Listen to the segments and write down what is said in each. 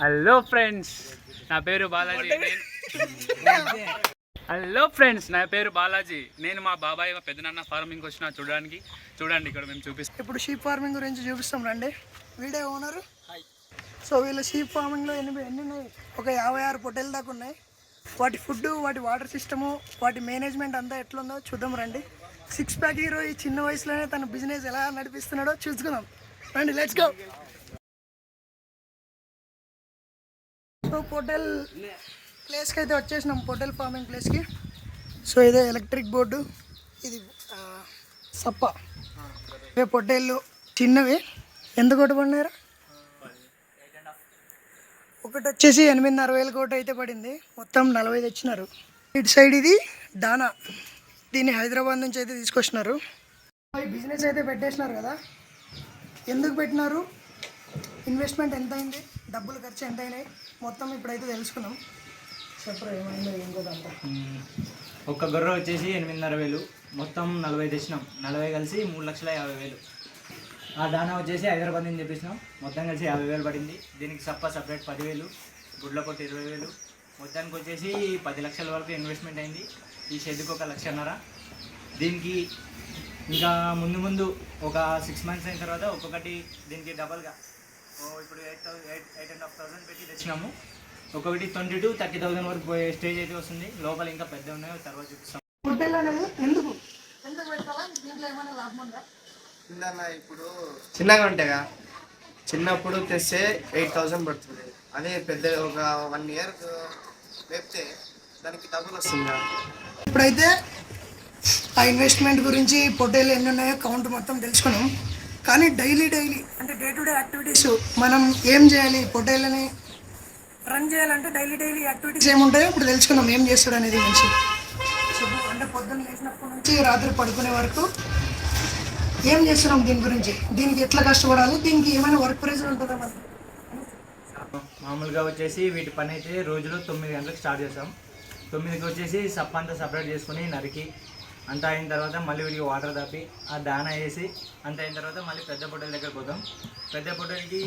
Hello friends, నా పేరు బాలాజీ. నేను మా బాబాయ్ మా పెద్దనాన్న ఫార్మింగ్ వచ్చిన చూడండి ఇక్కడ మేము చూపిస్తాం. ఇప్పుడు షీప్ ఫార్మింగ్ గురించి చూపిస్తాం రండి. Video owner. సో వీళ్ళ షీప్ ఫార్మింగ్లో ఎన్ని ఉన్నాయి, ఒక 56 పొట్టేలు దాకా ఉన్నాయి. వాటి ఫుడ్, వాటి వాటర్ సిస్టము, వాటి మేనేజ్మెంట్ అంతా ఎట్లుందో చూద్దాం రండి. 6 ప్యాక్ హీరో ఈ చిన్న వయసులోనే తన బిజినెస్ ఎలా నడిపిస్తున్నాడో చూసుకుందాం రండి. Let's go. సో పొట్టేల్ ప్లేస్కి అయితే వచ్చేసినాం, పొట్టేల్ ఫార్మింగ్ ప్లేస్కి. సో ఇదే ఎలక్ట్రిక్ బోర్డు, ఇది సప్ప. ఇవే పొట్టేళ్ళు చిన్నవి. ఎంత కొట్టబడినారు? ఒకటి వచ్చేసి 8,500 కోటి అయితే పడింది. మొత్తం 40 తెచ్చినారు. ఇటు సైడ్ ఇది దానా, దీన్ని హైదరాబాద్ నుంచి అయితే తీసుకొచ్చినారు. ఈ బిజినెస్ అయితే పెట్టేసినారు కదా, ఎందుకు పెట్టినారు, ఇన్వెస్ట్మెంట్ ఎంత అయింది, డబ్బులు ఖర్చు ఎంత అయినాయి, మొత్తం ఇప్పుడైతే తెలుసుకున్నాం. చెప్పరా ఏమైందో ఇంకోదంతా. ఒక్క గొర్రె వచ్చేసి 8,500, మొత్తం 40 తెచ్చినాం. 40 కలిసి 3,50,000. ఆ దానా వచ్చేసి హైదరాబాద్ నుంచి తెప్పించినాం. మొత్తం కలిసి 50,000 పడింది. దీనికి సప్ప సపరేట్ 10,000, గుడ్ల కొట్టి 20,000. మొత్తానికి వచ్చేసి 10 లక్షల వరకు ఇన్వెస్ట్మెంట్ అయింది. ఈ షెడ్కి 1,50,000. దీనికి ఇంకా ముందు ఒక 6 మంత్స్ అయిన తర్వాత ఒక్కొక్కటి దీనికి డబల్గా ఇప్పుడు 8,500 పెట్టి తెచ్చినాము. ఒక్కొక్కటి 20,000-30,000 వరకు పోయే స్టేజ్ అయితే వస్తుంది. లోపల ఇంకా పెద్ద ఉన్నాయో తర్వాత చూపిస్తాం. ఇప్పుడు చిన్నగా ఉంటాయిగా, చిన్నప్పుడు తెస్తే 8,000 పడుతుంది. అదే పెద్ద ఒక 1 ఇయర్ వేపితే దానికి డబ్బులు వస్తుంది. ఇప్పుడైతే ఆ ఇన్వెస్ట్మెంట్ గురించి, పొట్టేలు ఎన్ని ఉన్నాయో కౌంట్ మొత్తం తెలుసుకున్నాం. కానీ డైలీ అంటే డే టు డే యాక్టివిటీస్ మనం ఏం చేయాలి, పొట్టేళ్ళని రన్ చేయాలంటే డైలీ యాక్టివిటీస్ ఏముంటాయో ఇప్పుడు తెలుసుకున్నాం, ఏం చేస్తాడు అనేది మంచి. అంటే పొద్దున్న లేచినప్పటి నుంచి రాత్రి పడుకునే వరకు ఏం చేస్తున్నాం, దీని గురించి, దీనికి ఎట్లా కష్టపడాలి, దీనికి ఏమైనా వర్క్ ప్రెజర్ ఉంటుందా మనకి. మామూలుగా వచ్చేసి వీటి పని అయితే రోజులో 9 గంటలకు స్టార్ట్ చేస్తాం. 9కి వచ్చేసి సప్ప అంతా సపరేట్ చేసుకుని నరికి అంతా అయిన తర్వాత మళ్ళీ వీడికి వాటర్ దాపి ఆ దానా వేసి అంత అయిన తర్వాత మళ్ళీ పెద్ద పొట్టల దగ్గరికి పోతాం. పెద్ద పొట్టలకి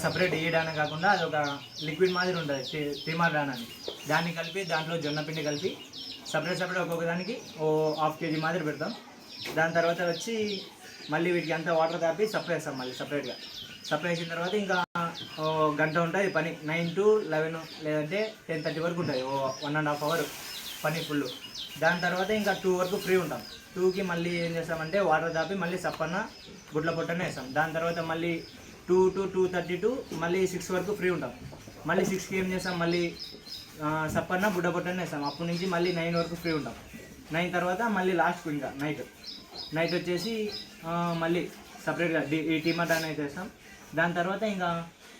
సపరేట్ ఏ దానా కాకుండా అది ఒక లిక్విడ్ మాదిరి ఉంటుంది, తిమార్ దానా అని. దాన్ని కలిపి దాంట్లో జొన్న పిండి కలిపి సపరేట్ ఒక్కొక్క దానికి 1/2 kg మాదిరి పెడతాం. దాని తర్వాత వచ్చి మళ్ళీ వీటికి అంతా వాటర్ దాపి సప్లై చేస్తాం. మళ్ళీ సపరేట్గా సప్లై చేసిన తర్వాత ఇంకా గంట ఉంటుంది పని. 9 to 11 లేదంటే 10:30 వరకు ఉంటుంది. 1.5 hour పని ఫుల్. దాని తర్వాత ఇంకా 2 వరకు ఫ్రీ ఉంటాం. 2కి మళ్ళీ ఏం చేస్తామంటే వాటర్ దాపి మళ్ళీ సప్పన్న గుడ్ల పొట్టనే వేస్తాం. దాని తర్వాత మళ్ళీ 2 to 2:30 మళ్ళీ 6 వరకు ఫ్రీ ఉంటాం. మళ్ళీ 6కి ఏం చేస్తాం, మళ్ళీ సప్పన్న గుడ్డ పొట్టనే వేస్తాం. అప్పటి నుంచి మళ్ళీ 9 వరకు ఫ్రీ ఉంటాం. 9 తర్వాత మళ్ళీ లాస్ట్కు ఇంకా నైట్ వచ్చేసి మళ్ళీ సపరేట్గా ఈ టీమర్ డాన్ అయితే వేస్తాం. దాని తర్వాత ఇంకా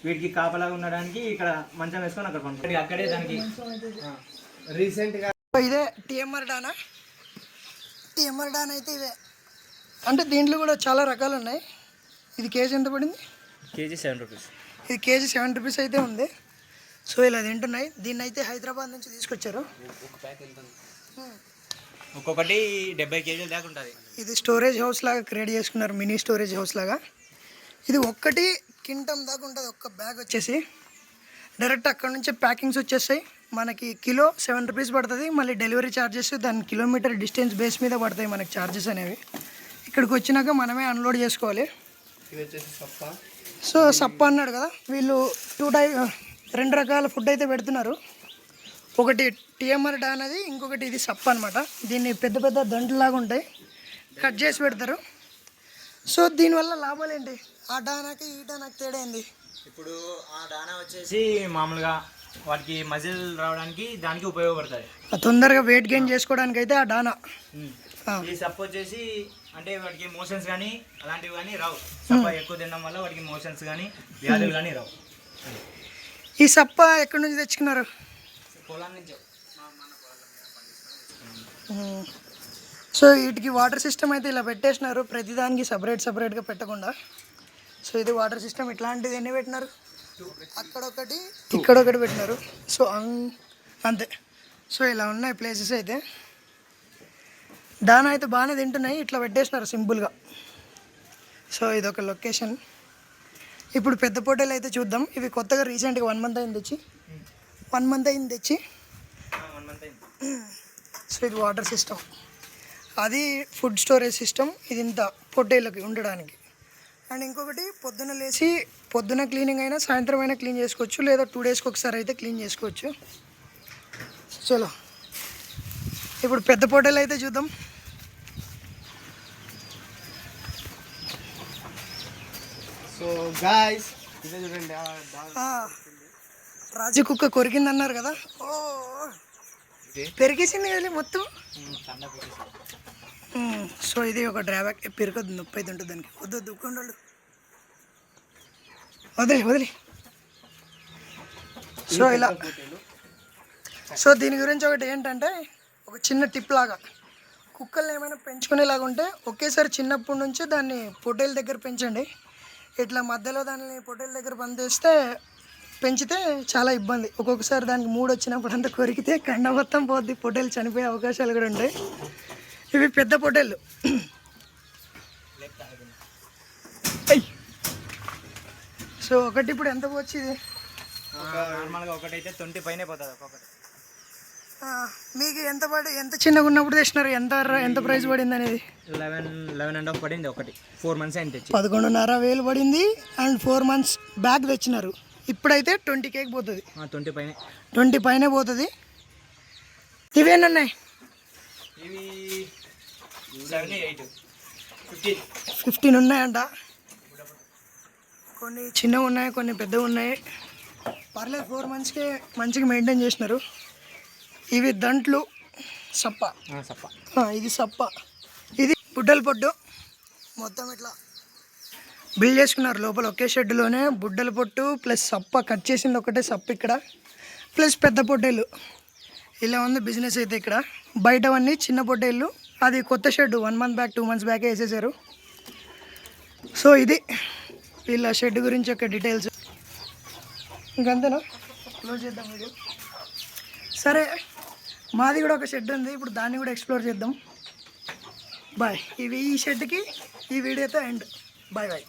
వీటికి కాపలాగా ఉండడానికి ఇక్కడ మంచం వేసుకొని అక్కడ పండుగ అక్కడే దానికి రీసెంట్గా ఇదే టీఎంఆర్ డాన్ అయితే ఇదే. అంటే దీంట్లో కూడా చాలా రకాలు ఉన్నాయి. ఇది కేజీ ఎంత పడింది? KG 7 rupees. ఇది కేజీ 7 రూపీస్ అయితే ఉంది. సో ఇలా తింటున్నాయి. దీన్ని అయితే హైదరాబాద్ నుంచి తీసుకొచ్చారు. ఒక్కొక్కటి 70 kg దాకా ఉంటుంది. ఇది స్టోరేజ్ హౌస్ లాగా క్రియేట్ చేసుకున్నారు, మినీ స్టోరేజ్ హౌస్ లాగా. ఇది ఒక్కటి కింటం దాకా ఉంటుంది. ఒక్క బ్యాగ్ వచ్చేసి డైరెక్ట్ అక్కడ నుంచి ప్యాకింగ్స్ వచ్చేస్తాయి. మనకి కిలో 7 రూపీస్ పడుతుంది. మళ్ళీ డెలివరీ ఛార్జెస్ దాని కిలోమీటర్ డిస్టెన్స్ బేస్ మీద పడతాయి మనకి ఛార్జెస్ అనేవి. ఇక్కడికి వచ్చినాక మనమే అన్లోడ్ చేసుకోవాలి. సో సప్ప అన్నాడు కదా, వీళ్ళు 2 రకాల ఫుడ్ అయితే పెడుతున్నారు. ఒకటి టీఎంఆర్ డాన్ అది, ఇంకొకటి ఇది సప్ప అనమాట. దీన్ని పెద్ద పెద్ద దండలాగా ఉంటాయి, కట్ చేసి పెడతారు. సో దీనివల్ల లాభాలు ఏంటి, ఆ డానాకి ఈ డానాకి తేడా ఏంది? ఇప్పుడు ఆ దానా వచ్చేసి మామూలుగా వాటికి మజిల్ రావడానికి దానికి ఉపయోగపడుతుంది. తొందరగా వెయిట్ గెయిన్ చేసుకోవడానికి అయితే ఆ డానా. ఈ సప్ప వచ్చేసి అంటే వాటికి మోషన్స్ కానీ అలాంటివి కానీ రావు. సప్ప ఎక్కువ తినడం వల్ల వాటికి మోషన్స్ కానీ వ్యాధులు కానీ రావు. ఈ సప్ప ఎక్కడి నుంచి తెచ్చుకున్నారు? పొలం నుంచి. సో వీటికి వాటర్ సిస్టమ్ అయితే ఇలా పెట్టేసినారు, ప్రతిదానికి సపరేట్గా పెట్టకుండా. సో ఇది వాటర్ సిస్టమ్. ఇట్లాంటిది ఎన్ని పెట్టినారు? అక్కడొకటి ఇక్కడొకటి పెట్టినారు. సో అంతే. సో ఇలా ఉన్నాయి ప్లేసెస్ అయితే. దానా అయితే బాగానే తింటున్నాయి, ఇట్లా పెట్టేసినారు సింపుల్గా. సో ఇదొక లొకేషన్. ఇప్పుడు పెద్ద పొట్టేలు అయితే చూద్దాం. ఇవి కొత్తగా రీసెంట్గా 1 మంత్ అయింది తెచ్చి 1 మంత్ అయింది తెచ్చి. 1 మంత్ అయింది. సో ఇది వాటర్ సిస్టమ్, అది ఫుడ్ స్టోరేజ్ సిస్టమ్. ఇది ఇంత పొట్టేళ్ళకి ఉండడానికి. అండ్ ఇంకొకటి పొద్దున క్లీనింగ్ అయినా సాయంత్రం అయినా క్లీన్ చేసుకోవచ్చు, లేదా 2 డేస్కి ఒకసారి అయితే క్లీన్ చేసుకోవచ్చు. చలో ఇప్పుడు పెద్ద పొట్టేలు అయితే చూద్దాం. సో గాయ్స్ ఇదే చూడండి రాజు కుక్క కొరికింది అన్నారు కదా, ఓ పెరిగేసింది కదా మొత్తం. సో ఇది ఒక డ్రాబ్యాక్, పెరగదు, నొప్పి అయితే ఉంటుంది దానికి. వద్దు దుక్కుండోళ్ళు వదిలి. సో ఇలా, సో దీని గురించి ఒకటి ఏంటంటే, ఒక చిన్న టిప్ లాగా, కుక్కల్ని ఏమైనా పెంచుకునేలాగా ఉంటే ఒకేసారి చిన్నప్పటి నుంచి దాన్ని పొట్టేల దగ్గర పెంచండి. ఇట్లా మధ్యలో దాన్ని పొట్టేల దగ్గర పెంచితే చాలా ఇబ్బంది. ఒక్కొక్కసారి దానికి మూడు వచ్చినప్పుడు అంతా కొరికితే కండ మొత్తం పోద్ది, పొట్టేలు చనిపోయే అవకాశాలు కూడా ఉంటాయి. ఇవి పెద్ద పొట్టేళ్ళు. సో ఒకటి ఇప్పుడు ఎంత పోవచ్చు ఇది? నార్మల్గా ఒకటైతే 20 పైనే పోతుంది ఒక్కొక్కటి. మీకు ఎంత చిన్నగా ఉన్నప్పుడు తెచ్చినారు? ఎంత ప్రైస్ పడింది అనేది? 11.5 పడింది ఒకటి. 4 మంత్స్ అయింది తెచ్చి. 11,500 పడింది. అండ్ 4 మంత్స్ బ్యాక్ తెచ్చినారు. ఇప్పుడైతే 20K పోతుంది. 20 పైనే పోతుంది. ఇవేనా ఉన్నాయి? ఇవి 7, 8, 15 ఉన్నాయంట. కొన్ని చిన్నవి ఉన్నాయి, కొన్ని పెద్దవి ఉన్నాయి. పర్లేదు, 4 మంత్స్కే మంచిగా మెయింటైన్ చేసినారు. ఇవి దంట్లు, సప్ప. ఇది సప్ప, ఇది బుడ్డల పొట్టు. మొత్తం ఇట్లా బిల్డ్ చేసుకున్నారు లోపల ఒకే షెడ్లోనే. బుడ్డల పొట్టు ప్లస్ సప్ప, కట్ చేసింది ఒకటే సప్ప ఇక్కడ, ప్లస్ పెద్ద పొట్టేళ్ళు. ఇలా ఉంది బిజినెస్ అయితే ఇక్కడ. బయటవన్నీ చిన్న పొట్టేళ్ళు. అది కొత్త షెడ్ 1 మంత్ బ్యాక్ 2 మంత్స్ బ్యాకే వేసేసారు. సో ఇది వీళ్ళ షెడ్ గురించి ఒక డీటెయిల్స్. ఇంకంతేనా? క్లోజ్ చేద్దాం వీడియో. సరే, మాది కూడా ఒక షెడ్ ఉంది, ఇప్పుడు దాన్ని కూడా ఎక్స్ప్లోర్ చేద్దాం. బాయ్. ఈ షెడ్కి ఈ వీడియోతో ఎండ్. బాయ్.